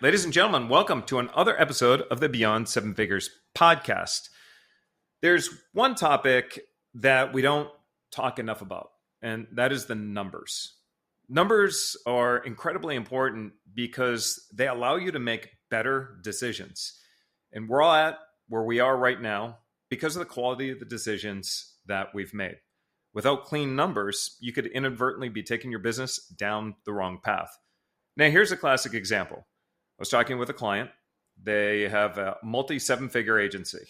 Ladies and gentlemen, welcome to another episode of the Beyond Seven Figures podcast. There's one topic that we don't talk enough about, and that is the numbers. Numbers are incredibly important because they allow you to make better decisions. And we're all at where we are right now because of the quality of the decisions that we've made. Without clean numbers, you could inadvertently be taking your business down the wrong path. Now, here's a classic example. I was talking with a client. They have a multi-seven-figure agency.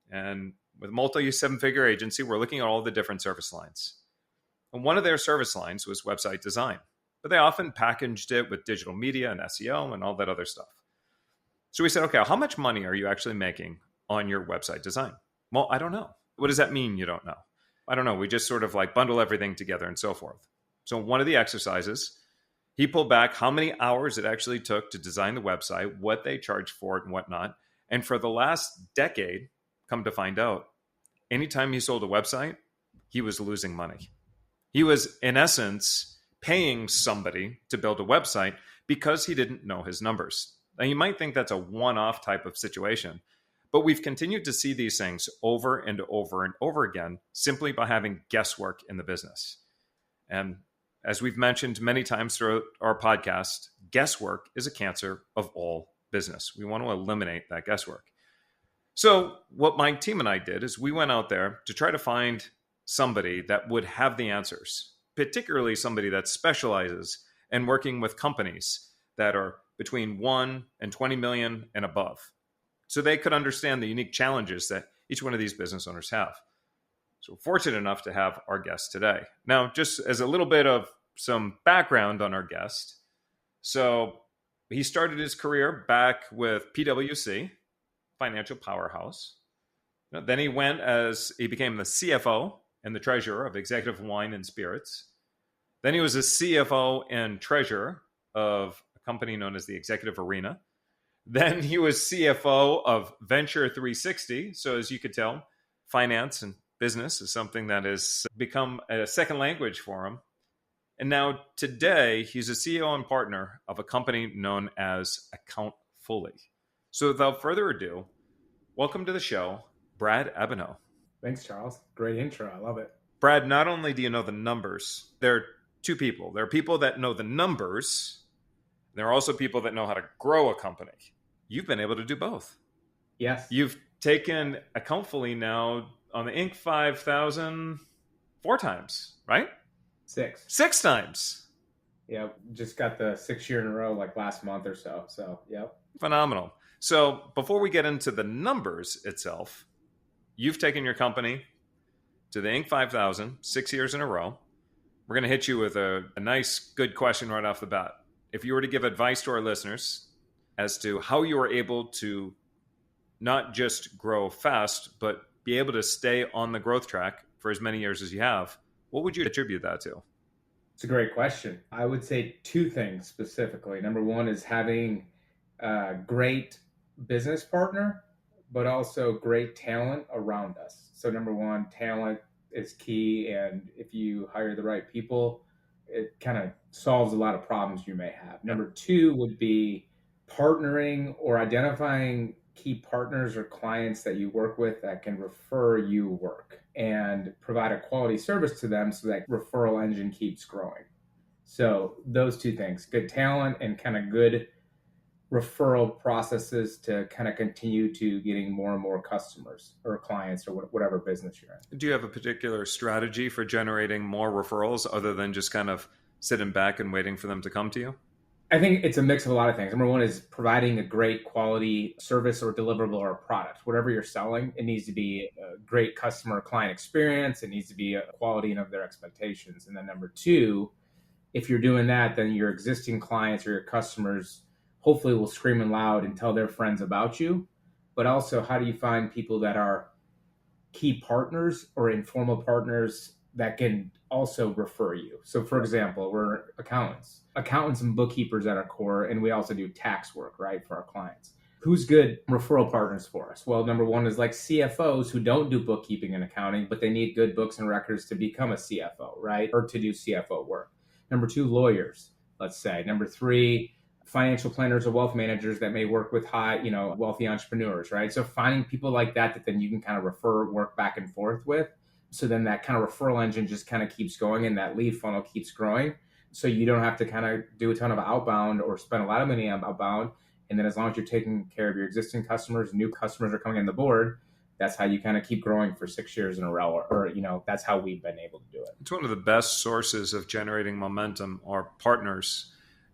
And with multi-seven-figure agency, we're looking at all the different service lines. And one of their service lines was website design. But they often packaged it with digital media and SEO and all that other stuff. So we said, okay, how much money are you actually making on your website design? Well, I don't know. What does that mean you don't know? I don't know. We just sort of like bundle everything together and so forth. So one of the exercises, he pulled back how many hours it actually took to design the website, what they charged for it and whatnot. And for the last decade, come to find out, anytime he sold a website, he was losing money. He was, in essence, paying somebody to build a website because he didn't know his numbers. Now, you might think that's a one-off type of situation, but we've continued to see these things over and over and over again simply by having guesswork in the business. And as we've mentioned many times throughout our podcast, guesswork is a cancer of all business. We want to eliminate that guesswork. So what my team and I did is we went out there to try to find somebody that would have the answers, particularly somebody that specializes in working with companies that are between 1 and 20 million and above. So they could understand the unique challenges that each one of these business owners have. So we're fortunate enough to have our guest today. Now, just as a little bit of some background on our guest. So he started his career back with PwC, financial powerhouse. Then he became the CFO and the treasurer of Executive Wine and Spirits. Then he was a CFO and treasurer of a company known as the Executive Arena. Then he was CFO of Venture 360. So as you could tell, finance and business is something that has become a second language for him. And now today, he's a CEO and partner of a company known as Accountfully. So without further ado, welcome to the show, Brad Ebenhoeh. Thanks, Charles. Great intro. I love it. Brad, not only do you know the numbers, there are two people. There are people that know the numbers. There are also people that know how to grow a company. You've been able to do both. Yes. You've taken Accountfully now on the Inc. 5000 4 times, right? 6. 6 times. Yeah, just got the 6th year in a row like last month or so. So, yep. Phenomenal. So before we get into the numbers itself, you've taken your company to the Inc. 5000 6 years in a row. We're going to hit you with a nice, good question right off the bat. If you were to give advice to our listeners as to how you were able to not just grow fast, but be able to stay on the growth track for as many years as you have, what would you attribute that to? It's a great question. I would say 2 things specifically. Number one is having a great business partner, but also great talent around us. So number one, talent is key. And if you hire the right people, it kind of solves a lot of problems you may have. Number 2 would be partnering or identifying key partners or clients that you work with that can refer you work and provide a quality service to them so that referral engine keeps growing. So those 2 things, good talent and kind of good referral processes to kind of continue to getting more and more customers or clients or whatever business you're in. Do you have a particular strategy for generating more referrals other than just kind of sitting back and waiting for them to come to you? I think it's a mix of a lot of things. Number one is providing a great quality service or deliverable or product. Whatever you're selling, it needs to be a great customer client experience. It needs to be a quality and of their expectations. And then number 2, if you're doing that, then your existing clients or your customers hopefully will scream and loud and tell their friends about you. But also, how do you find people that are key partners or informal partners that can also refer you? So for example, we're accountants and bookkeepers at our core, and we also do tax work, right, for our clients. Who's good referral partners for us? Well, number one is like CFOs who don't do bookkeeping and accounting, but they need good books and records to become a CFO, right? Or to do CFO work. Number 2, lawyers, let's say. Number 3, financial planners or wealth managers that may work with wealthy entrepreneurs, right? So finding people like that then you can kind of refer work back and forth with. So then that kind of referral engine just kind of keeps going and that lead funnel keeps growing. So you don't have to kind of do a ton of outbound or spend a lot of money on outbound. And then as long as you're taking care of your existing customers, new customers are coming on the board, that's how you kind of keep growing for 6 years in a row, or that's how we've been able to do it. It's one of the best sources of generating momentum are partners,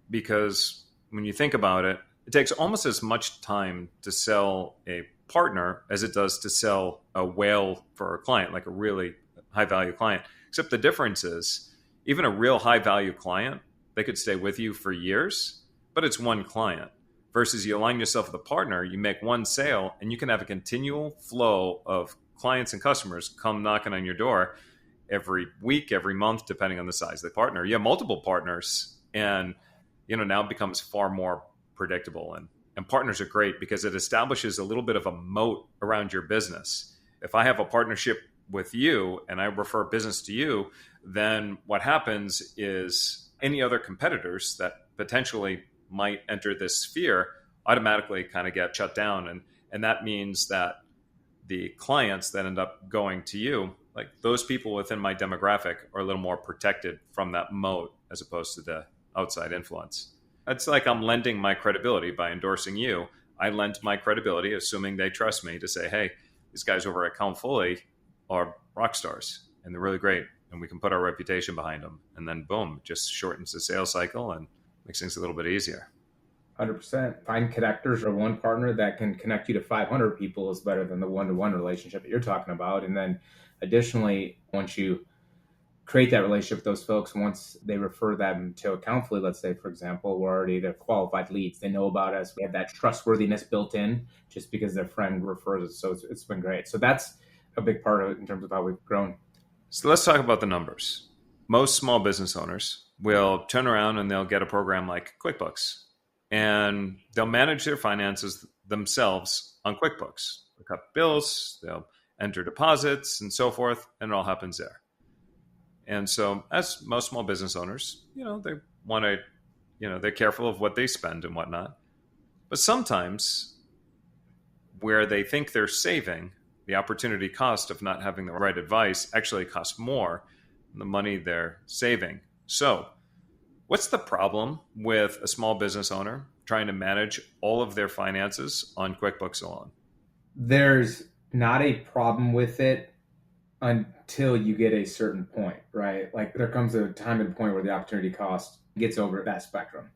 because when you think about it, it takes almost as much time to sell a partner as it does to sell a whale for a client, like a really high value client. Except the difference is, even a real high value client, they could stay with you for years, but it's one client. Versus you align yourself with a partner, you make one sale, and you can have a continual flow of clients and customers come knocking on your door every week, every month, depending on the size of the partner. You have multiple partners, and now it becomes far more predictable. And partners are great because it establishes a little bit of a moat around your business. If I have a partnership with you and I refer business to you, then what happens is any other competitors that potentially might enter this sphere automatically kind of get shut down. And that means that the clients that end up going to you, like those people within my demographic, are a little more protected from that moat as opposed to the outside influence. It's like I'm lending my credibility by endorsing you. I lend my credibility, assuming they trust me, to say, hey, these guys over at Accountfully are rock stars and they're really great, and we can put our reputation behind them. And then boom, just shortens the sales cycle and makes things a little bit easier. 100%. Find connectors, or one partner that can connect you to 500 people is better than the one-to-one relationship that you're talking about. And then additionally, once you create that relationship with those folks, once they refer them to Accountfully, let's say, for example, they're qualified leads. They know about us. We have that trustworthiness built in just because their friend refers us. So it's been great. So that's a big part of it in terms of how we've grown. So let's talk about the numbers. Most small business owners will turn around and they'll get a program like QuickBooks, and they'll manage their finances themselves on QuickBooks. They'll cut bills, they'll enter deposits and so forth, and it all happens there. And so as most small business owners, they want to, they're careful of what they spend and whatnot. But sometimes where they think they're saving, the opportunity cost of not having the right advice actually costs more than the money they're saving. So what's the problem with a small business owner trying to manage all of their finances on QuickBooks alone? There's not a problem with it until you get a certain point, right? Like there comes a time and point where the opportunity cost gets over that spectrum.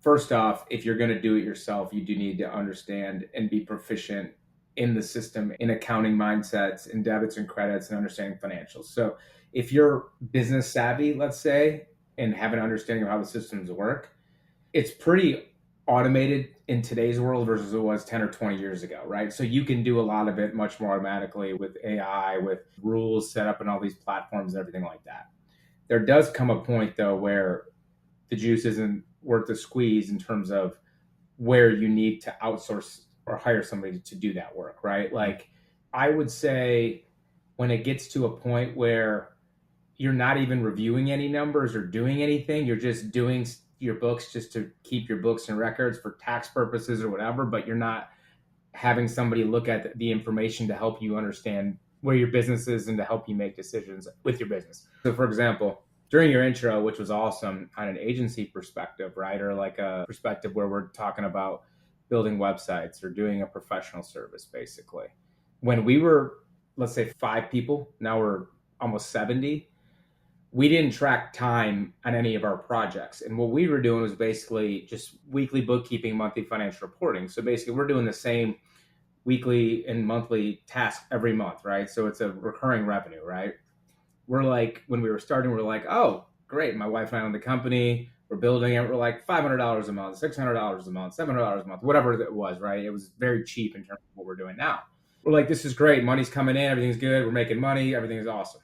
First off, if you're going to do it yourself, you do need to understand and be proficient in the system, in accounting mindsets, in debits and credits, and understanding financials. So if you're business savvy, let's say, and have an understanding of how the systems work, it's pretty automated in today's world versus it was 10 or 20 years ago, right? So you can do a lot of it much more automatically with AI, with rules set up in all these platforms and everything like that. There does come a point, though, where the juice isn't worth the squeeze in terms of where you need to outsource or hire somebody to do that work, right? Like I would say when it gets to a point where you're not even reviewing any numbers or doing anything, you're just doing your books just to keep your books and records for tax purposes or whatever, but you're not having somebody look at the information to help you understand where your business is and to help you make decisions with your business. So for example, during your intro, which was awesome on an agency perspective, right? Or like a perspective where we're talking about building websites or doing a professional service, basically. When we were, let's say 5 people, now we're almost 70, we didn't track time on any of our projects. And what we were doing was basically just weekly bookkeeping, monthly financial reporting. So basically we're doing the same weekly and monthly task every month, right? So it's a recurring revenue, right? We're like, when we were starting, we're like, oh, great. My wife and I own the company. We're building it. We're like $500 a month, $600 a month, $700 a month, whatever it was, right? It was very cheap in terms of what we're doing now. We're like, this is great. Money's coming in. Everything's good. We're making money. Everything is awesome.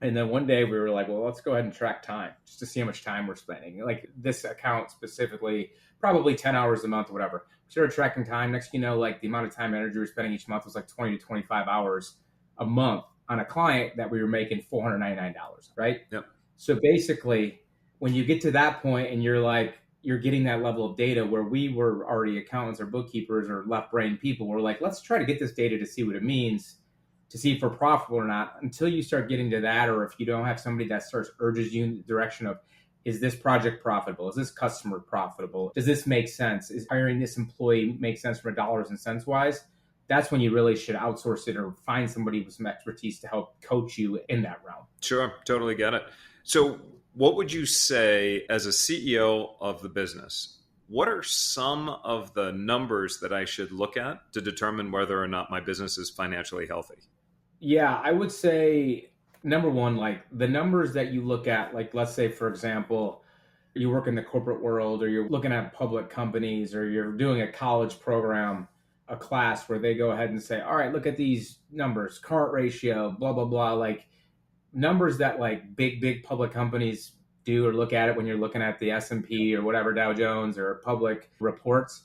And then one day we were like, well, let's go ahead and track time just to see how much time we're spending. Like this account specifically, probably 10 hours a month or whatever. We started tracking time. Next, like the amount of time and energy we were spending each month was like 20 to 25 hours a month on a client that we were making $499, right? Yep. So basically, when you get to that point and you're like, you're getting that level of data where we were already accountants or bookkeepers or left brain people. We're like, let's try to get this data to see what it means, to see if we're profitable or not. Until you start getting to that, or if you don't have somebody that starts urges you in the direction of, is this project profitable? Is this customer profitable? Does this make sense? Is hiring this employee make sense from a dollars and cents wise? That's when you really should outsource it or find somebody with some expertise to help coach you in that realm. Sure, totally get it. So what would you say as a CEO of the business? What are some of the numbers that I should look at to determine whether or not my business is financially healthy? Yeah, I would say number one, like the numbers that you look at, like let's say, for example, you work in the corporate world or you're looking at public companies or you're doing a college program, a class where they go ahead and say, all right, look at these numbers, current ratio, blah, blah, blah, like numbers that like big public companies do or look at it when you're looking at the S&P or whatever, Dow Jones or public reports.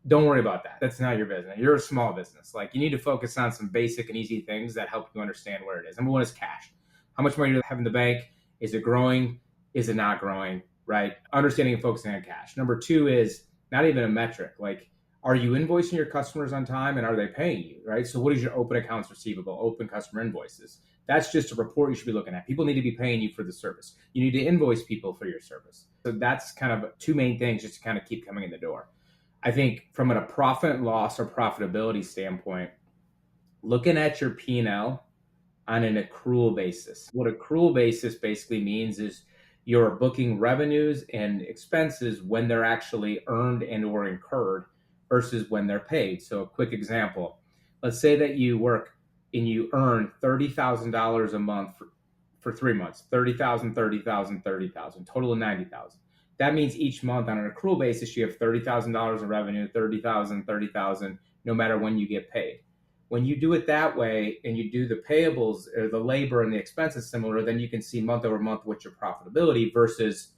Don't worry about that. That's not your business. You're a small business. Like you need to focus on some basic and easy things that help you understand where it is. Number one is cash. How much money do you have in the bank? Is it growing? Is it not growing? Right? Understanding and focusing on cash. Number two is not even a metric. Like, are you invoicing your customers on time and are they paying you? Right? So what is your open accounts receivable, open customer invoices? That's just a report you should be looking at. People need to be paying you for the service. You need to invoice people for your service. So that's kind of two main things just to kind of keep coming in the door. I think from a profit and loss or profitability standpoint, looking at your P&L on an accrual basis. What accrual basis basically means is you're booking revenues and expenses when they're actually earned and or incurred versus when they're paid. So a quick example, let's say that you work and you earn $30,000 a month for 3 months, 30,000, 30,000, 30,000, total of 90,000. That means each month on an accrual basis, you have $30,000 of revenue, 30,000, 30,000, no matter when you get paid. When you do it that way and you do the payables or the labor and the expenses similar, then you can see month over month what's your profitability versus,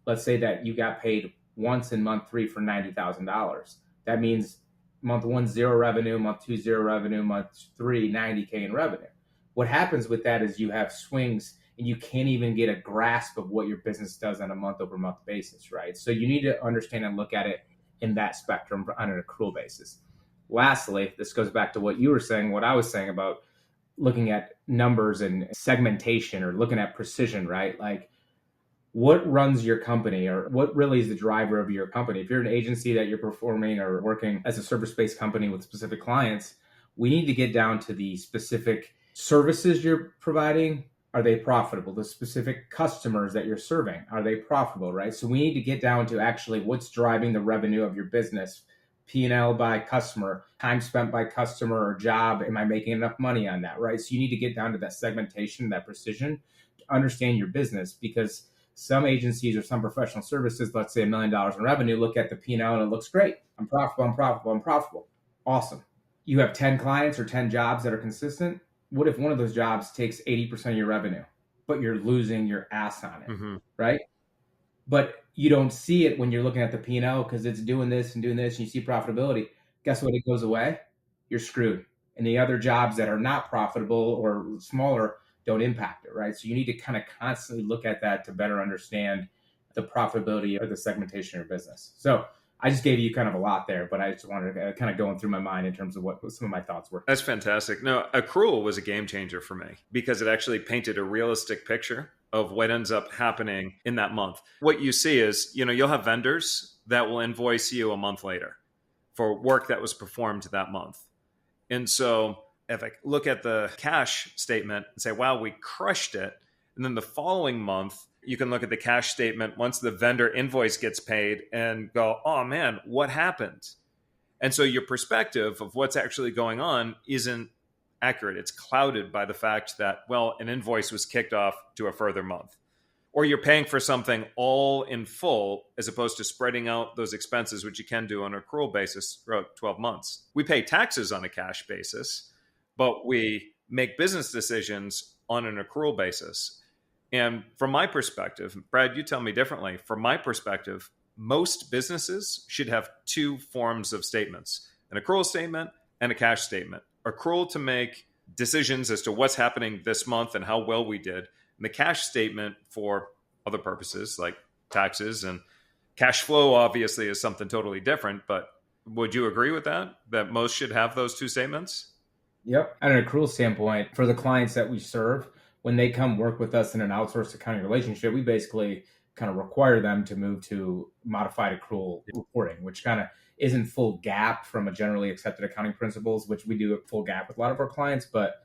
let's say that you got paid once in month 3 for $90,000. That means month 1, 0 revenue, month 2, 0 revenue, month 3, 90K in revenue. What happens with that is you have swings and you can't even get a grasp of what your business does on a month over month basis, right? So you need to understand and look at it in that spectrum on an accrual basis. Lastly, this goes back to what you were saying, what I was saying about looking at numbers and segmentation or looking at precision, right? Like what runs your company or what really is the driver of your company? If you're an agency that you're performing or working as a service-based company with specific clients, we need to get down to the specific services you're providing. Are they profitable? The specific customers that you're serving, are they profitable, right? So we need to get down to actually what's driving the revenue of your business, P&L by customer, time spent by customer or job. Am I making enough money on that, right? So you need to get down to that segmentation, that precision to understand your business, because some agencies or some professional services, let's say $1 million in revenue, look at the P&L and it looks great. I'm profitable, I'm profitable, I'm profitable. Awesome. You have 10 clients or 10 jobs that are consistent. What if one of those jobs takes 80% of your revenue, but you're losing your ass on it, right? But you don't see it when you're looking at the P&L because it's doing this and you see profitability. Guess what? It goes away. You're screwed. And the other jobs that are not profitable or smaller don't impact it, right? So you need to kind of constantly look at that to better understand the profitability or the segmentation of your business. So I just gave you kind of a lot there, but I just wanted to kind of going through my mind in terms of what some of my thoughts were. That's fantastic. No, Accrual was a game changer for me because it actually painted a realistic picture of what ends up happening in that month. What you see is, you'll have vendors that will invoice you a month later for work that was performed that month. And so if I look at the cash statement and say, wow, we crushed it. And then the following month, you can look at the cash statement once the vendor invoice gets paid and go, oh man, what happened? And so your perspective of what's actually going on isn't accurate. It's clouded by the fact that, well, an invoice was kicked off to a further month. Or you're paying for something all in full as opposed to spreading out those expenses, which you can do on an accrual basis throughout 12 months. We pay taxes on a cash basis, but we make business decisions on an accrual basis. And from my perspective, Brad, you tell me differently. From my perspective, most businesses should have two forms of statements, an accrual statement and a cash statement. Accrual to make decisions as to what's happening this month and how well we did. And the cash statement for other purposes like taxes and Cash flow obviously is something totally different, but would you agree with that? That most should have those two statements? Yep. At an accrual standpoint, for the clients that we serve, when they come work with us in an outsourced accounting relationship, we basically kind of require them to move to modified accrual reporting, which kind of isn't full gap from a generally accepted accounting principles, which we do a full gap with a lot of our clients, but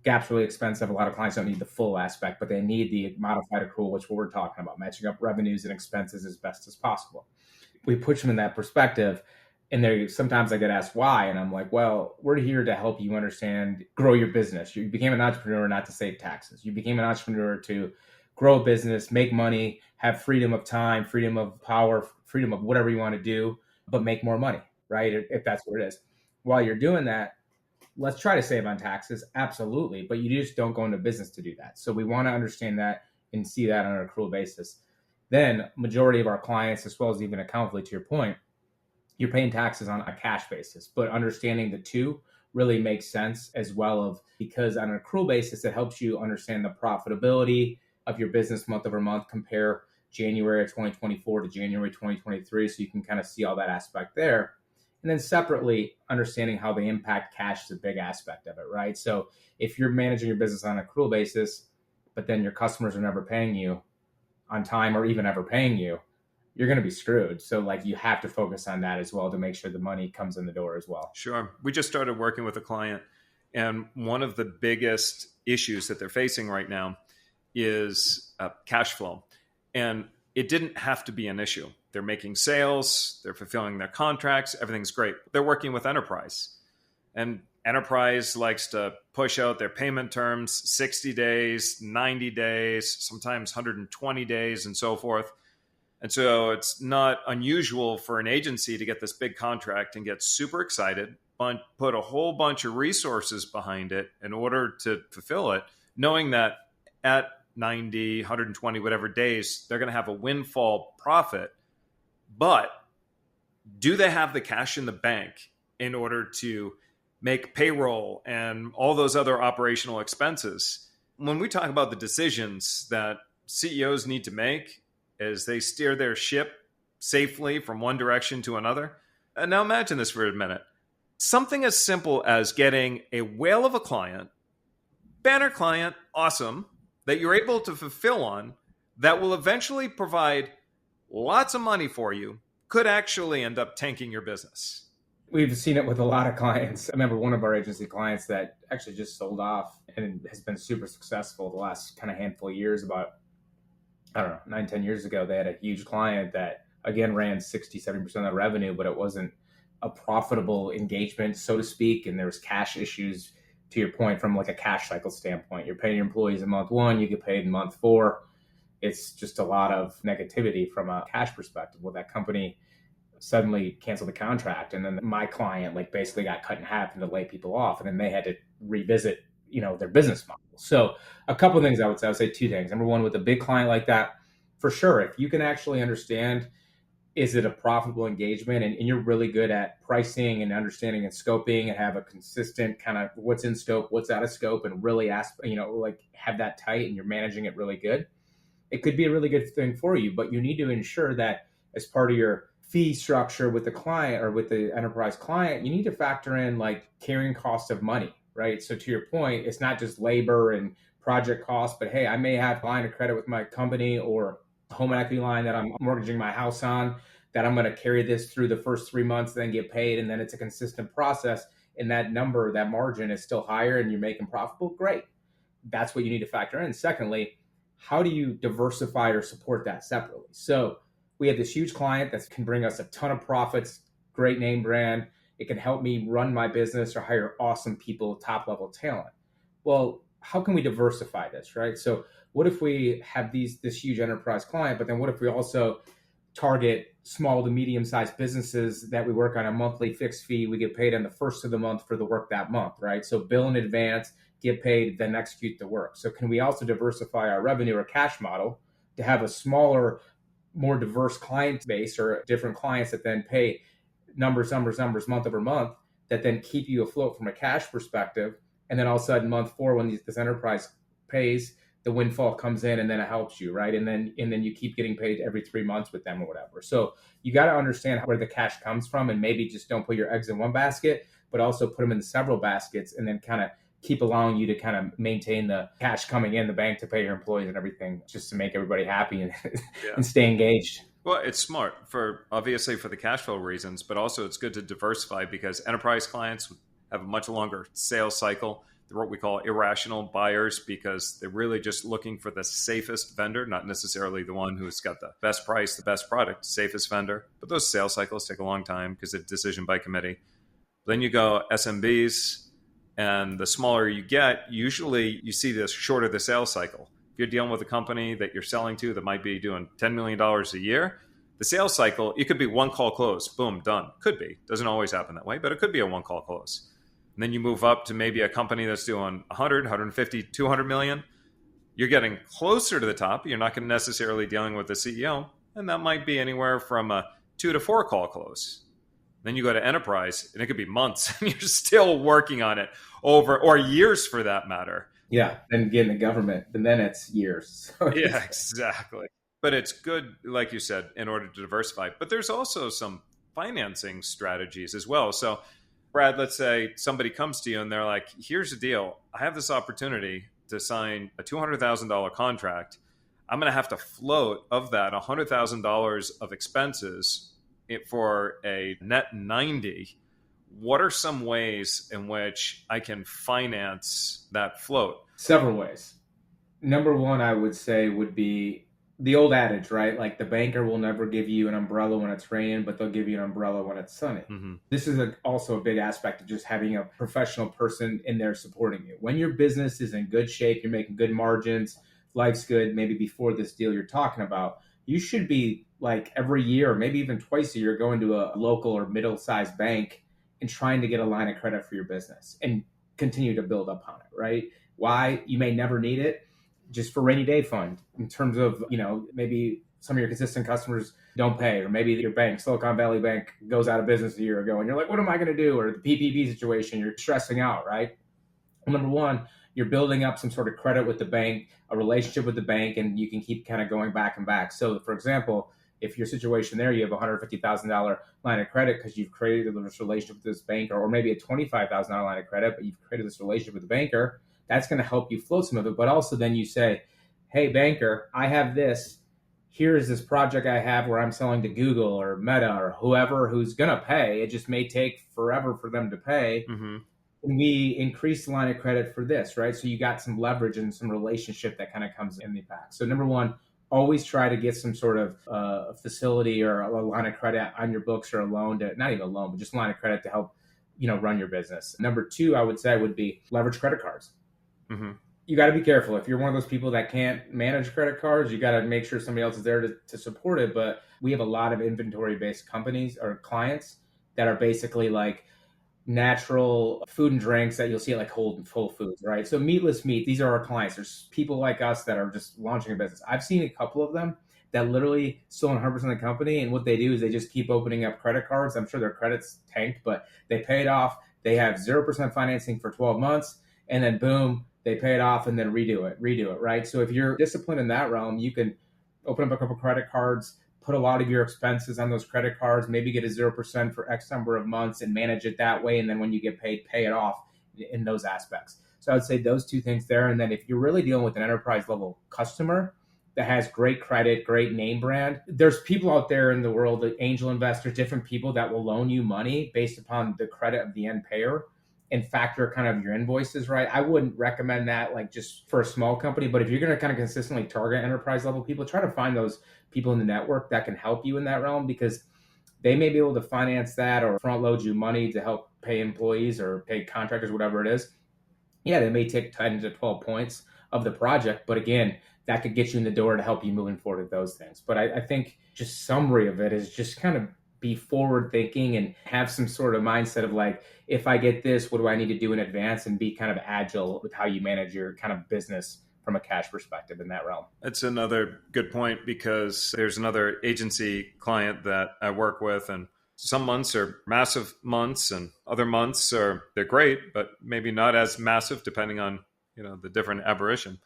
gap's really expensive. A lot of clients don't need the full aspect, but they need the modified accrual, which what we're talking about, matching up revenues and expenses as best as possible. We push them in that perspective. And they sometimes I get asked why, and I'm like, well, we're here to help you understand, grow your business. You became an entrepreneur not to save taxes. You became an entrepreneur to grow a business, make money, have freedom of time, freedom of power, freedom of whatever you want to do, but make more money, right? If that's what it is. While you're doing that, let's try to save on taxes, absolutely, but you just don't go into business to do that. So we want to understand that and see that on an accrual basis. Then majority of our clients, as well as even Accountfully, to your point, you're paying taxes on a cash basis, but understanding the two really makes sense as well, of because on an accrual basis, it helps you understand the profitability of your business month over month, compare January of 2024 to January 2023. So you can kind of see all that aspect there. And then separately, understanding how they impact cash is a big aspect of it, right? So if you're managing your business on an accrual basis, but then your customers are never paying you on time or even ever paying you, you're going to be screwed. So like you have to focus on that as well to make sure the money comes in the door as well. Sure. We just started working with a client, and one of the biggest issues that they're facing right now is cash flow. And it didn't have to be an issue. They're making sales, they're fulfilling their contracts, everything's great. They're working with enterprise. And enterprise likes to push out their payment terms 60 days, 90 days, sometimes 120 days, and so forth. And so it's not unusual for an agency to get this big contract and get super excited, put a whole bunch of resources behind it in order to fulfill it, knowing that at 90, 120, whatever days, they're going to have a windfall profit. But do they have the cash in the bank in order to make payroll and all those other operational expenses? When we talk about the decisions that CEOs need to make as they steer their ship safely from one direction to another, and now imagine this for a minute. Something as simple as getting a whale of a client, banner client, awesome, that you're able to fulfill on, that will eventually provide lots of money for you, could actually end up tanking your business. We've seen it with a lot of clients. I remember one of our agency clients that actually just sold off and has been super successful the last kind of handful of years. About, I don't know, 9-10 years ago, they had a huge client that, again, ran 60-70% of the revenue, but it wasn't a profitable engagement, so to speak. And there was cash issues, to your point, from like a cash cycle standpoint. You're paying your employees in month 1, you get paid in month 4. It's just a lot of negativity from a cash perspective. Well, that company suddenly canceled the contract, and then my client like basically got cut in half and to lay people off, and then they had to revisit, their business model. So a couple of things I would say 2 things. Number one, with a big client like that, for sure, if you can actually understand, is it a profitable engagement, and you're really good at pricing and understanding and scoping and have a consistent kind of what's in scope, what's out of scope, and really have that tight and you're managing it really good, it could be a really good thing for you. But you need to ensure that as part of your fee structure with the client or with the enterprise client, you need to factor in like carrying cost of money, right? So to your point, it's not just labor and project costs, but hey, I may have a line of credit with my company or home equity line that I'm mortgaging my house on, that I'm going to carry this through the first 3 months, then get paid. And then it's a consistent process. And that number, that margin is still higher and you're making profitable. Great. That's what you need to factor in. Secondly, how do you diversify or support that separately? So we have this huge client that can bring us a ton of profits, great name brand. It can help me run my business or hire awesome people, top level talent. Well, how can we diversify this, right? So what if we have this huge enterprise client, but then what if we also target small to medium sized businesses that we work on a monthly fixed fee? We get paid on the first of the month for the work that month, right? So bill in advance, get paid, then execute the work. So can we also diversify our revenue or cash model to have a smaller, more diverse client base or different clients that then pay numbers month over month, that then keep you afloat from a cash perspective? And then all of a sudden month 4, when this enterprise pays, the windfall comes in and then it helps you, right? And then you keep getting paid every 3 months with them or whatever. So you got to understand where the cash comes from, and maybe just don't put your eggs in one basket, but also put them in several baskets, and then kind of keep allowing you to kind of maintain the cash coming in the bank to pay your employees and everything, just to make everybody happy and, Yeah. and stay engaged. Well, it's smart for obviously for the cash flow reasons, but also it's good to diversify because enterprise clients have a much longer sales cycle. They're what we call irrational buyers because they're really just looking for the safest vendor, not necessarily the one who's got the best price, the best product, safest vendor. But those sales cycles take a long time because it's decision by committee. Then you go SMBs, and the smaller you get, usually you see this shorter the sales cycle. If you're dealing with a company that you're selling to that might be doing $10 million a year, the sales cycle, it could be one call close, boom, done. Could be. Doesn't always happen that way, but it could be a one call close. And then you move up to maybe a company that's doing 100, 150, 200 million. You're getting closer to the top. You're not going to necessarily dealing with the CEO. And that might be anywhere from a 2 to 4 call close. Then you go to enterprise, and it could be months, and you're still working on it or years for that matter. Yeah, and getting the government, and then it's years. So yeah, exactly. But it's good, like you said, in order to diversify. But there's also some financing strategies as well. So, Brad, let's say somebody comes to you and they're like, here's the deal. I have this opportunity to sign a $200,000 contract. I'm going to have to float of that $100,000 of expenses for a net 90. What are some ways in which I can finance that float? Several ways. Number one, I would say, would be the old adage, right? Like the banker will never give you an umbrella when it's raining, but they'll give you an umbrella when it's sunny. Mm-hmm. This is also a big aspect of just having a professional person in there supporting you. When your business is in good shape, you're making good margins, life's good, maybe before this deal you're talking about, you should be like every year, or maybe even twice a year, going to a local or middle-sized bank and trying to get a line of credit for your business and continue to build upon it, right? Why? You may never need it, just for rainy day fund, in terms of, maybe some of your consistent customers don't pay, or maybe your bank, Silicon Valley Bank, goes out of business a year ago and you're like, what am I going to do? Or the PPP situation, you're stressing out, right? Well, number one, you're building up some sort of credit with the bank, a relationship with the bank, and you can keep kind of going back and back. So for example, if your situation there, you have a $150,000 line of credit because you've created this relationship with this banker, or maybe a $25,000 line of credit, but you've created this relationship with the banker, that's going to help you float some of it. But also then you say, hey, banker, I have this. Here's this project I have where I'm selling to Google or Meta or whoever who's going to pay. It just may take forever for them to pay. Mm-hmm. And we increase the line of credit for this, right? So you got some leverage and some relationship that kind of comes in the back. So number one, always try to get some sort of facility or a line of credit on your books, or a loan to, not even a loan, but just a line of credit to help, run your business. Number two, I would say, would be leverage credit cards. Mm-hmm. You got to be careful. If you're one of those people that can't manage credit cards, you got to make sure somebody else is there to support it. But we have a lot of inventory-based companies or clients that are basically like natural food and drinks that you'll see at like Whole Foods, right? So meatless meat, these are our clients. There's people like us that are just launching a business. I've seen a couple of them that literally still own 100% of the company. And what they do is they just keep opening up credit cards. I'm sure their credit's tanked, but they pay it off. They have 0% financing for 12 months. And then boom, they pay it off and then redo it, right? So if you're disciplined in that realm, you can open up a couple credit cards, put a lot of your expenses on those credit cards, maybe get a 0% for X number of months and manage it that way. And then when you get paid, pay it off in those aspects. So I would say those two things there. And then if you're really dealing with an enterprise level customer that has great credit, great name brand, there's people out there in the world, the angel investors, different people that will loan you money based upon the credit of the end payer and factor kind of your invoices, right? I wouldn't recommend that like just for a small company, but if you're going to kind of consistently target enterprise level people, try to find those people in the network that can help you in that realm, because they may be able to finance that or front load you money to help pay employees or pay contractors, whatever it is. Yeah, they may take 10 to 12 points of the project, but again, that could get you in the door to help you moving forward with those things. But I think just summary of it is just kind of be forward thinking and have some sort of mindset of like, if I get this, what do I need to do in advance, and be kind of agile with how you manage your kind of business from a cash perspective in that realm. That's another good point, because there's another agency client that I work with, and some months are massive months and other months they're great, but maybe not as massive depending on, the different aberration.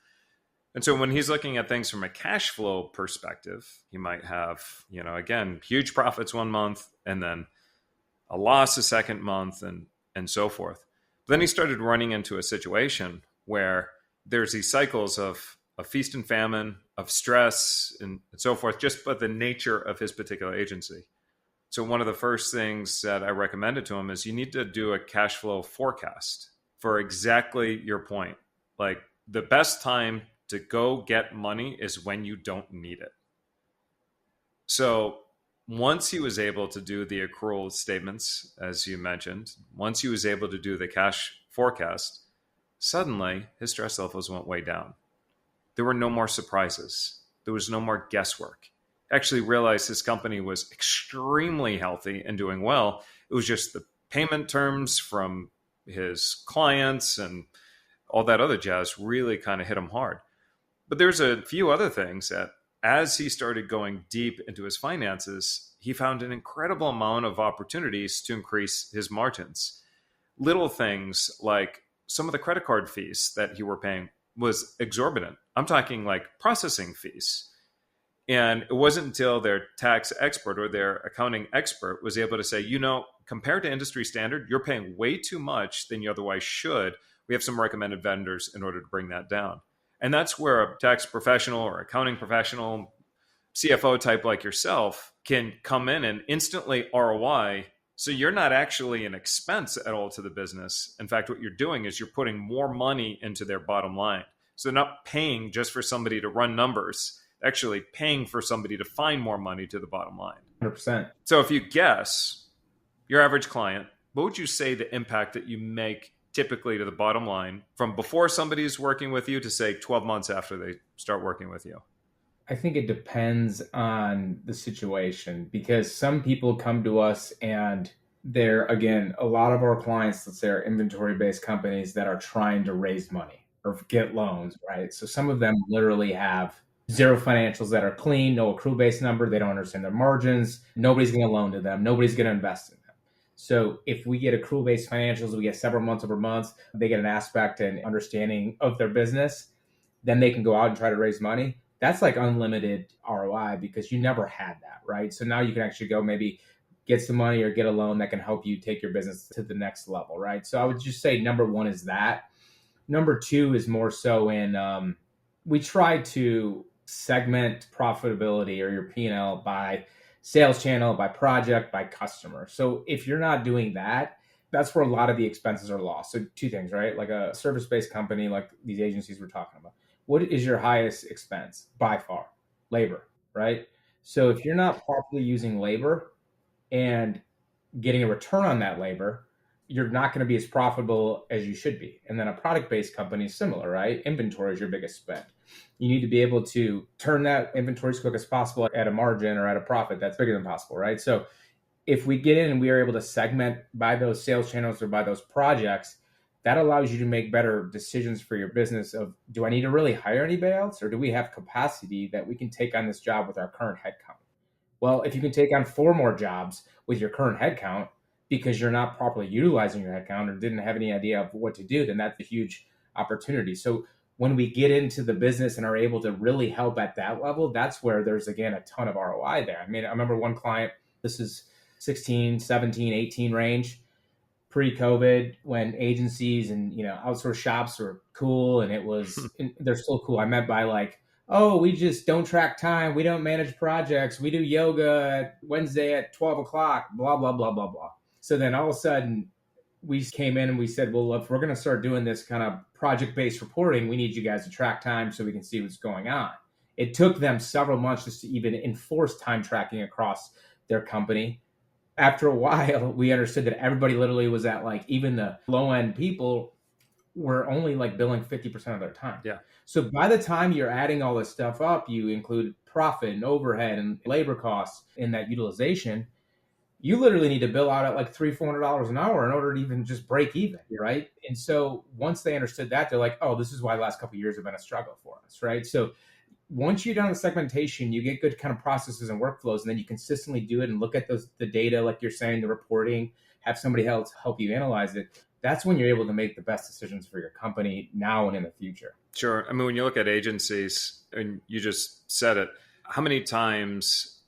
And so when he's looking at things from a cash flow perspective, he might have, again, huge profits one month and then a loss the second month and so forth. But then he started running into a situation where there's these cycles of feast and famine, of stress and so forth, just by the nature of his particular agency. So one of the first things that I recommended to him is you need to do a cash flow forecast for exactly your point. Like the best time to go get money is when you don't need it. So once he was able to do the accrual statements, as you mentioned, once he was able to do the cash forecast, suddenly his stress levels went way down. There were no more surprises. There was no more guesswork. Actually realized his company was extremely healthy and doing well. It was just the payment terms from his clients and all that other jazz really kind of hit him hard. But there's a few other things that as he started going deep into his finances, he found an incredible amount of opportunities to increase his margins. Little things like some of the credit card fees that he were paying was exorbitant. I'm talking like processing fees. And it wasn't until their tax expert or their accounting expert was able to say, compared to industry standard, you're paying way too much than you otherwise should. We have some recommended vendors in order to bring that down. And that's where a tax professional or accounting professional, CFO type like yourself can come in and instantly ROI. So you're not actually an expense at all to the business. In fact, what you're doing is you're putting more money into their bottom line. So they're not paying just for somebody to run numbers, actually paying for somebody to find more money to the bottom line. 100%. So if you guess your average client, what would you say the impact that you make typically to the bottom line from before somebody's working with you to say 12 months after they start working with you? I think it depends on the situation because some people come to us and they're, again, a lot of our clients, let's say, are inventory-based companies that are trying to raise money or get loans, right? So some of them literally have zero financials that are clean, no accrual-based number. They don't understand their margins. Nobody's going to loan to them. Nobody's going to invest in them. So if we get accrual-based financials, we get several months over months, they get an aspect and understanding of their business, then they can go out and try to raise money. That's like unlimited ROI because you never had that, right? So now you can actually go maybe get some money or get a loan that can help you take your business to the next level, right? So I would just say number one is that. Number two is more so in, we try to segment profitability or your P&L by sales channel, by project, by customer. So if you're not doing that, that's where a lot of the expenses are lost. So two things, right? Like a service-based company, like these agencies we're talking about. What is your highest expense by far? Labor, right? So if you're not properly using labor and getting a return on that labor, you're not going to be as profitable as you should be. And then a product-based company is similar, right? Inventory is your biggest spend. You need to be able to turn that inventory as quick as possible at a margin or at a profit that's bigger than possible, right? So if we get in and we are able to segment by those sales channels or by those projects, that allows you to make better decisions for your business of, do I need to really hire anybody else, or do we have capacity that we can take on this job with our current headcount? Well, if you can take on 4 more jobs with your current headcount because you're not properly utilizing your headcount or didn't have any idea of what to do, then that's a huge opportunity. So when we get into the business and are able to really help at that level, that's where there's, again, a ton of ROI there. I mean, I remember one client, this is 16, 17, 18 range, pre-COVID, when agencies and, outsourced shops were cool, and it was, they're still cool. I meant by like, oh, we just don't track time. We don't manage projects. We do yoga Wednesday at 12 o'clock, blah, blah, blah, blah, blah. So then all of a sudden we came in and we said, well, if we're going to start doing this kind of project-based reporting, we need you guys to track time so we can see what's going on. It took them several months just to even enforce time tracking across their company. After a while, we understood that everybody literally was at like, even the low-end people were only like billing 50% of their time. Yeah. So by the time you're adding all this stuff up, you include profit and overhead and labor costs in that utilization, you literally need to bill out at like $300-$400 an hour in order to even just break even, right? And so once they understood that, they're like, oh, this is why the last couple of years have been a struggle for us, right? So once you're done with segmentation, you get good kind of processes and workflows, and then you consistently do it and look at the data, like you're saying, the reporting, have somebody else help you analyze it, that's when you're able to make the best decisions for your company now and in the future. Sure. I mean, when you look at agencies, and you just said it, how many times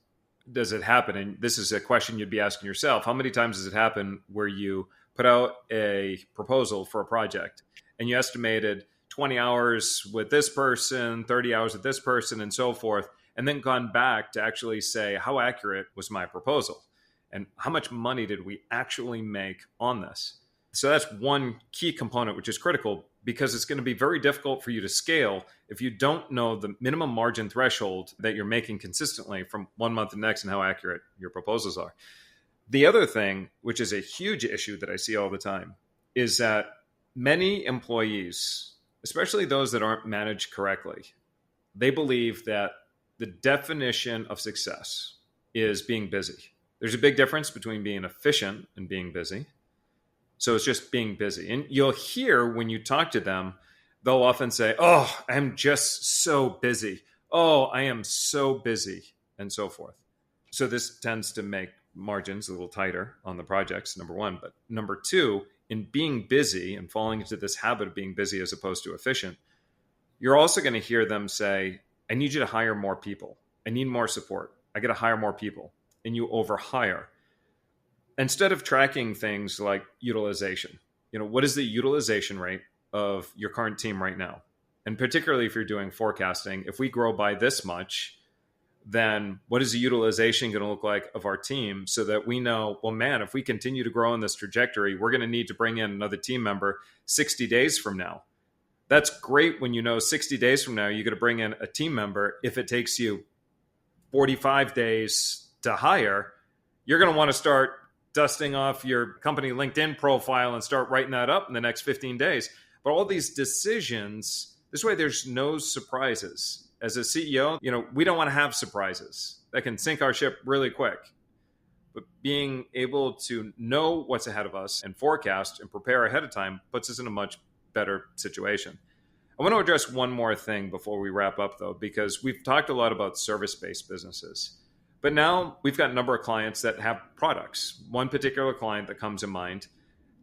does it happen? And this is a question you'd be asking yourself. How many times does it happen where you put out a proposal for a project and you estimated 20 hours with this person, 30 hours with this person, and so forth, and then gone back to actually say, how accurate was my proposal? And how much money did we actually make on this? So that's one key component, which is critical, because it's going to be very difficult for you to scale if you don't know the minimum margin threshold that you're making consistently from one month to the next and how accurate your proposals are. The other thing, which is a huge issue that I see all the time, is that many employees, especially those that aren't managed correctly, they believe that the definition of success is being busy. There's a big difference between being efficient and being busy. So it's just being busy. And you'll hear when you talk to them, they'll often say, oh, I'm just so busy. Oh, I am so busy, and so forth. So this tends to make margins a little tighter on the projects, number one. But number two, in being busy and falling into this habit of being busy as opposed to efficient, you're also going to hear them say, I need you to hire more people. I need more support. I got to hire more people. And you overhire. Instead of tracking things like utilization, what is the utilization rate of your current team right now? And particularly if you're doing forecasting, if we grow by this much, then what is the utilization going to look like of our team so that we know, well, man, if we continue to grow in this trajectory, we're going to need to bring in another team member 60 days from now. That's great when you know 60 days from now, you're going to bring in a team member. If it takes you 45 days to hire, you're going to want to start dusting off your company LinkedIn profile and start writing that up in the next 15 days. But all these decisions, this way there's no surprises. As a CEO, we don't want to have surprises that can sink our ship really quick. But being able to know what's ahead of us and forecast and prepare ahead of time puts us in a much better situation. I want to address one more thing before we wrap up, though, because we've talked a lot about service-based businesses. But now we've got a number of clients that have products. One particular client that comes to mind,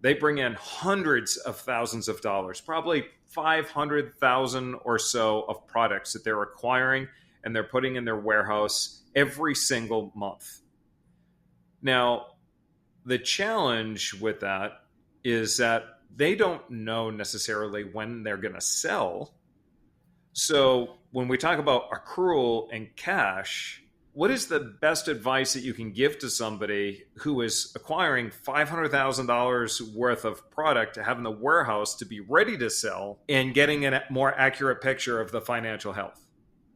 they bring in hundreds of thousands of dollars, probably 500,000 or so of products that they're acquiring and they're putting in their warehouse every single month. Now, the challenge with that is that they don't know necessarily when they're going to sell. So when we talk about accrual and cash, what is the best advice that you can give to somebody who is acquiring $500,000 worth of product to have in the warehouse to be ready to sell and getting a more accurate picture of the financial health?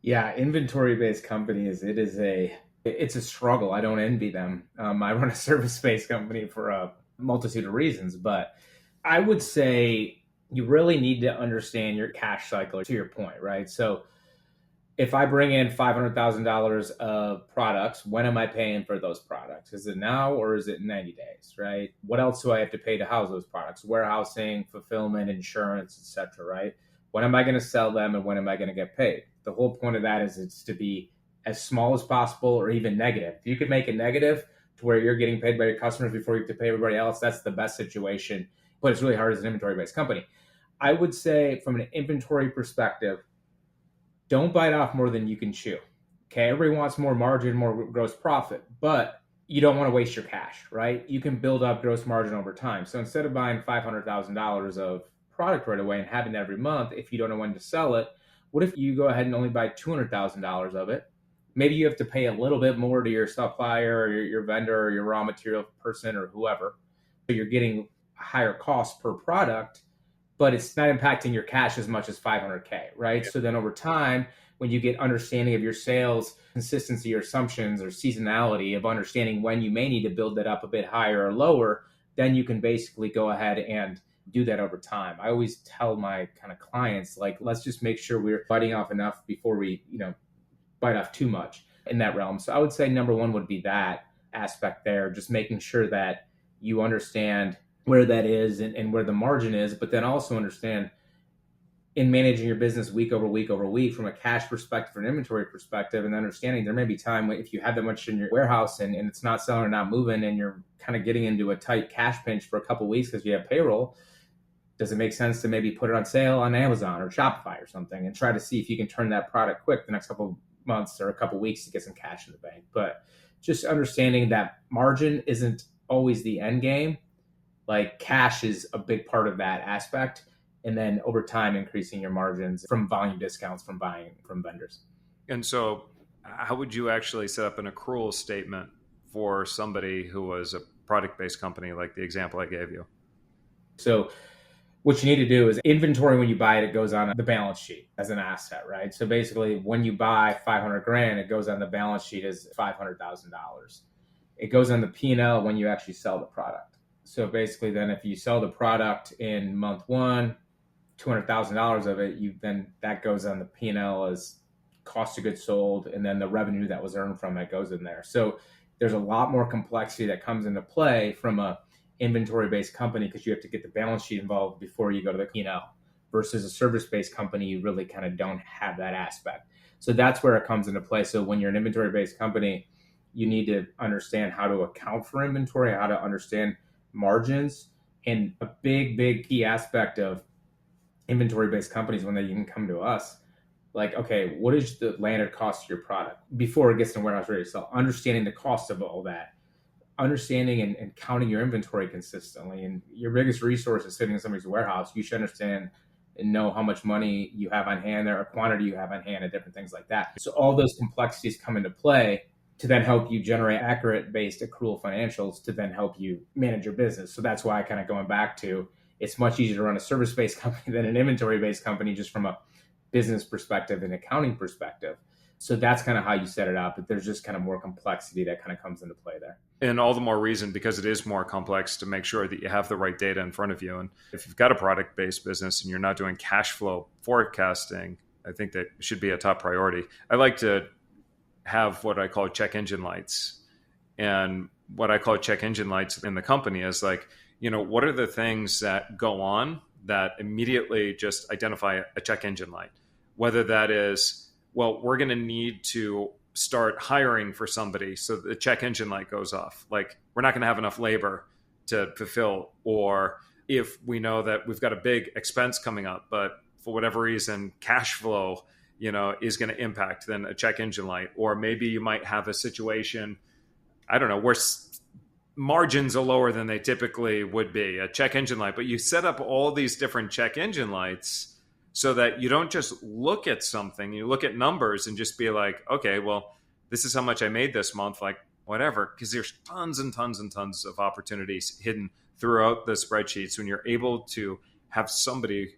Yeah, inventory-based companies, it's a struggle. I don't envy them. I run a service-based company for a multitude of reasons, but I would say you really need to understand your cash cycle, to your point, right? So if I bring in $500,000 of products, when am I paying for those products? Is it now or is it 90 days, right? What else do I have to pay to house those products? Warehousing, fulfillment, insurance, etc., right? When am I going to sell them and when am I going to get paid? The whole point of that is it's to be as small as possible or even negative. If you could make it negative to where you're getting paid by your customers before you have to pay everybody else, that's the best situation. But it's really hard as an inventory-based company. I would say from an inventory perspective, don't bite off more than you can chew. Okay, everybody wants more margin, more gross profit, but you don't want to waste your cash, right? You can build up gross margin over time. So instead of buying $500,000 of product right away and having it every month, if you don't know when to sell it, what if you go ahead and only buy $200,000 of it? Maybe you have to pay a little bit more to your supplier or your vendor or your raw material person or whoever. So you're getting higher cost per product, but it's not impacting your cash as much as 500K, right? Yeah. So then over time, when you get understanding of your sales, consistency or assumptions or seasonality of understanding when you may need to build that up a bit higher or lower, then you can basically go ahead and do that over time. I always tell my kind of clients, like, let's just make sure we're biting off enough before we, bite off too much in that realm. So I would say number one would be that aspect there, just making sure that you understand where that is and where the margin is, but then also understand in managing your business week over week over week from a cash perspective, an inventory perspective, and understanding there may be time if you have that much in your warehouse and it's not selling or not moving and you're kind of getting into a tight cash pinch for a couple of weeks because you have payroll, does it make sense to maybe put it on sale on Amazon or Shopify or something and try to see if you can turn that product quick the next couple of months or a couple of weeks to get some cash in the bank? But just understanding that margin isn't always the end game. Like cash is a big part of that aspect. And then over time, increasing your margins from volume discounts from buying from vendors. And so how would you actually set up an accrual statement for somebody who was a product-based company, like the example I gave you? So what you need to do is inventory, when you buy it, it goes on the balance sheet as an asset, right? So basically when you buy 500 grand, it goes on the balance sheet as $500,000. It goes on the P&L when you actually sell the product. So basically then if you sell the product in month one, $200,000 of it, then that goes on the P&L as cost of goods sold, and then the revenue that was earned from it goes in there. So there's a lot more complexity that comes into play from a inventory-based company because you have to get the balance sheet involved before you go to the P&L. Versus a service-based company, you really kind of don't have that aspect. So that's where it comes into play. So when you're an inventory-based company, you need to understand how to account for inventory, how to understand margins, and a big key aspect of inventory-based companies when they even come to us, like, okay, what is the landed cost of your product before it gets to warehouse ready to sell? Understanding the cost of all that, understanding and counting your inventory consistently. And your biggest resource is sitting in somebody's warehouse. You should understand and know how much money you have on hand there, or quantity you have on hand, and different things like that. So all those complexities come into play to then help you generate accurate based accrual financials to then help you manage your business. So that's why I kind of going back to, it's much easier to run a service-based company than an inventory-based company, just from a business perspective and accounting perspective. So that's kind of how you set it up. But there's just kind of more complexity that kind of comes into play there. And all the more reason, because it is more complex, to make sure that you have the right data in front of you. And if you've got a product-based business and you're not doing cash flow forecasting, I think that should be a top priority. I like to have what I call check engine lights. And what I call check engine lights in the company is like, what are the things that go on that immediately just identify a check engine light? Whether that is, well, we're going to need to start hiring for somebody, so the check engine light goes off. Like, we're not going to have enough labor to fulfill. Or if we know that we've got a big expense coming up, but for whatever reason, cash flow, is going to impact, then a check engine light. Or maybe you might have a situation, I don't know, where margins are lower than they typically would be, a check engine light. But you set up all these different check engine lights so that you don't just look at something, you look at numbers and just be like, okay, well, this is how much I made this month, like whatever, because there's tons and tons and tons of opportunities hidden throughout the spreadsheets when you're able to have somebody,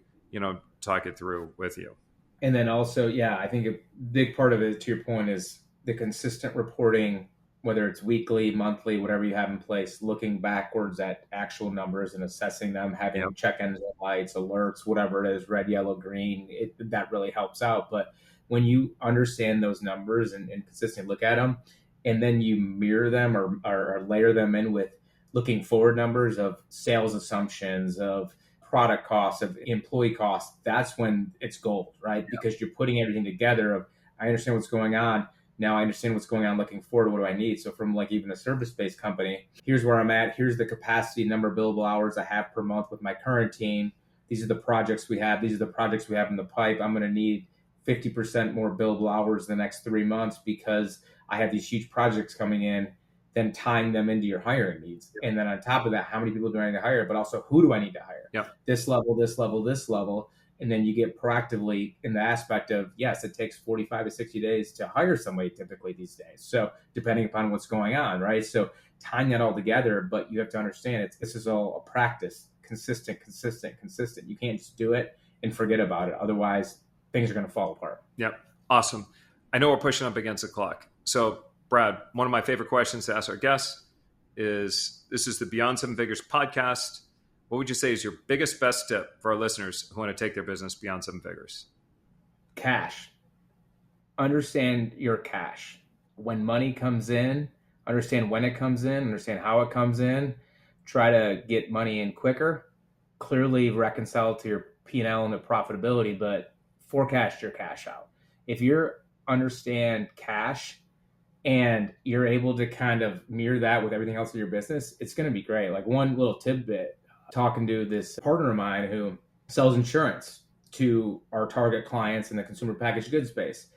talk it through with you. And then also, I think a big part of it, to your point, is the consistent reporting, whether it's weekly, monthly, whatever you have in place, looking backwards at actual numbers and assessing them, having check engine lights, alerts, whatever it is, red, yellow, green, that really helps out. But when you understand those numbers and consistently look at them, and then you mirror them or layer them in with looking forward numbers of sales assumptions, of product costs, of employee costs, that's when it's gold, right? Yeah. Because you're putting everything together of, I understand what's going on. Now I understand what's going on looking forward. What do I need? So from like even a service-based company, here's where I'm at. Here's the capacity, number of billable hours I have per month with my current team. These are the projects we have. These are the projects we have in the pipe. I'm going to need 50% more billable hours in the next 3 months because I have these huge projects coming in, then tying them into your hiring needs. And then on top of that, how many people do I need to hire? But also, who do I need to hire? Yep. This level, this level, this level. And then you get proactively in the aspect of, yes, it takes 45 to 60 days to hire somebody typically these days. So depending upon what's going on, right? So tying that all together, but you have to understand this is all a practice, consistent. You can't just do it and forget about it. Otherwise, things are going to fall apart. Yep. Awesome. I know we're pushing up against the clock. So Brad, one of my favorite questions to ask our guests is, this is the Beyond Seven Figures podcast. What would you say is your biggest, best tip for our listeners who want to take their business beyond seven figures? Cash. Understand your cash. When money comes in, understand when it comes in, understand how it comes in. Try to get money in quicker. Clearly reconcile to your P&L and the profitability, but forecast your cash out. If you understand cash and you're able to kind of mirror that with everything else in your business, it's going to be great. Like one little tidbit, talking to this partner of mine who sells insurance to our target clients in the consumer packaged goods space.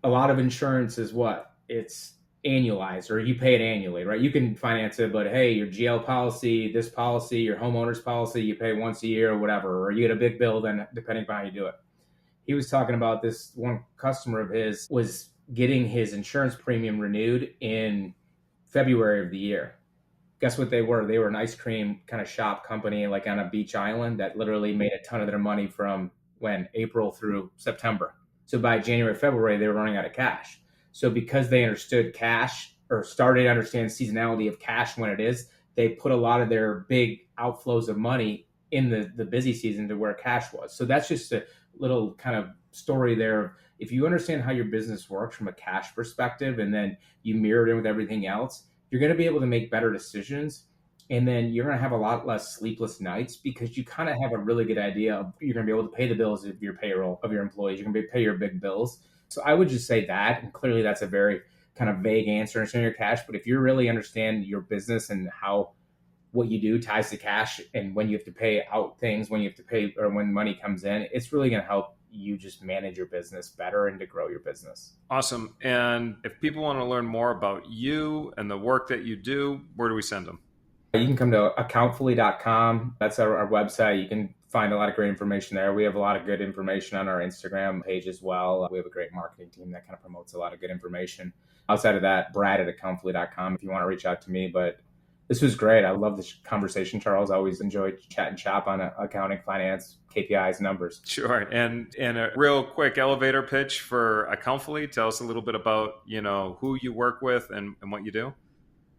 A lot of insurance is what? It's annualized, or you pay it annually, right? You can finance it, but hey, your GL policy, this policy, your homeowner's policy, you pay once a year or whatever, or you get a big bill then depending upon how you do it. He was talking about this one customer of his was getting his insurance premium renewed in February of the year. Guess what they were? They were an ice cream kind of shop company, like on a beach island that literally made a ton of their money from when April through September. So by January, February, they were running out of cash. So because they understood cash or started to understand seasonality of cash when it is, they put a lot of their big outflows of money in the busy season to where cash was. So that's just a little kind of story there. If you understand how your business works from a cash perspective, and then you mirror it in with everything else, you're going to be able to make better decisions. And then you're going to have a lot less sleepless nights because you kind of have a really good idea of you're going to be able to pay the bills of your payroll of your employees. You're going to be able to pay your big bills. So I would just say that, and clearly that's a very kind of vague answer, understand your cash. But if you really understand your business and how what you do ties to cash, and when you have to pay out things, when you have to pay, or when money comes in, it's really going to help you just manage your business better and to grow your business. Awesome. And if people want to learn more about you and the work that you do, where do we send them? You can come to accountfully.com. That's our website. You can find a lot of great information there. We have a lot of good information on our Instagram page as well. We have a great marketing team that kind of promotes a lot of good information. Outside of that, Brad at accountfully.com if you want to reach out to me. But this was great. I love this conversation, Charles. I always enjoyed chat and shop on accounting, finance, KPIs, numbers. Sure. And a real quick elevator pitch for Accountfully. Tell us a little bit about, who you work with and what you do.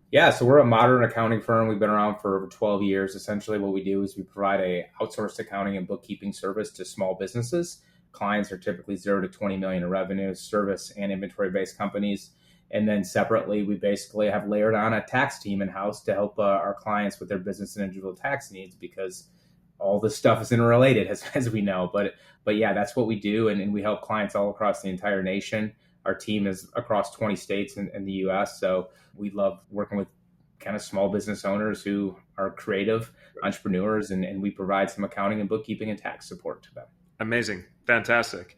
Yeah, so we're a modern accounting firm. We've been around for over 12 years. Essentially, what we do is we provide a outsourced accounting and bookkeeping service to small businesses. Clients are typically 0 to 20 million in revenue, service and inventory-based companies. And then separately, we basically have layered on a tax team in-house to help our clients with their business and individual tax needs, because all this stuff is interrelated, as we know. But yeah, that's what we do. And we help clients all across the entire nation. Our team is across 20 states in the U.S. So we love working with kind of small business owners who are creative entrepreneurs, and we provide some accounting and bookkeeping and tax support to them. Amazing. Fantastic.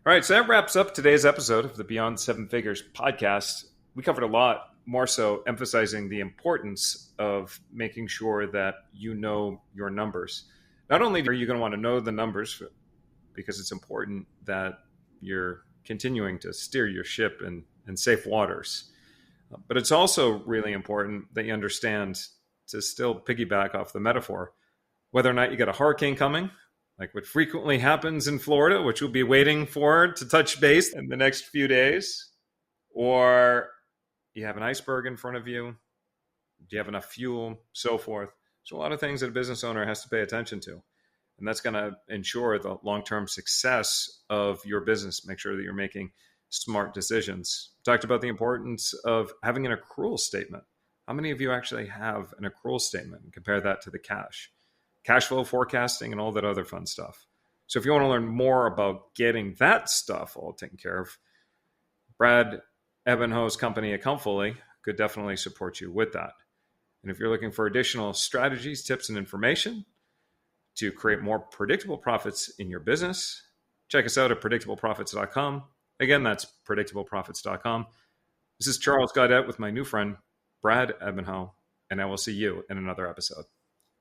All right. So that wraps up today's episode of the Beyond Seven Figures podcast. We covered a lot, more so emphasizing the importance of making sure that you know your numbers. Not only are you going to want to know the numbers, because it's important that you're continuing to steer your ship in safe waters, but it's also really important that you understand, to still piggyback off the metaphor, whether or not you get a hurricane coming, like what frequently happens in Florida, which we'll be waiting for to touch base in the next few days, or you have an iceberg in front of you, do you have enough fuel, so forth. So a lot of things that a business owner has to pay attention to. And that's going to ensure the long-term success of your business. Make sure that you're making smart decisions. Talked about the importance of having an accrual statement. How many of you actually have an accrual statement, and compare that to the cash flow forecasting and all that other fun stuff? So if you want to learn more about getting that stuff all taken care of, Brad Ebenhoeh's company, Accountfully, could definitely support you with that. And if you're looking for additional strategies, tips, and information to create more predictable profits in your business, check us out at predictableprofits.com. Again, that's predictableprofits.com. This is Charles Gaudet with my new friend, Brad Ebenhoeh, and I will see you in another episode.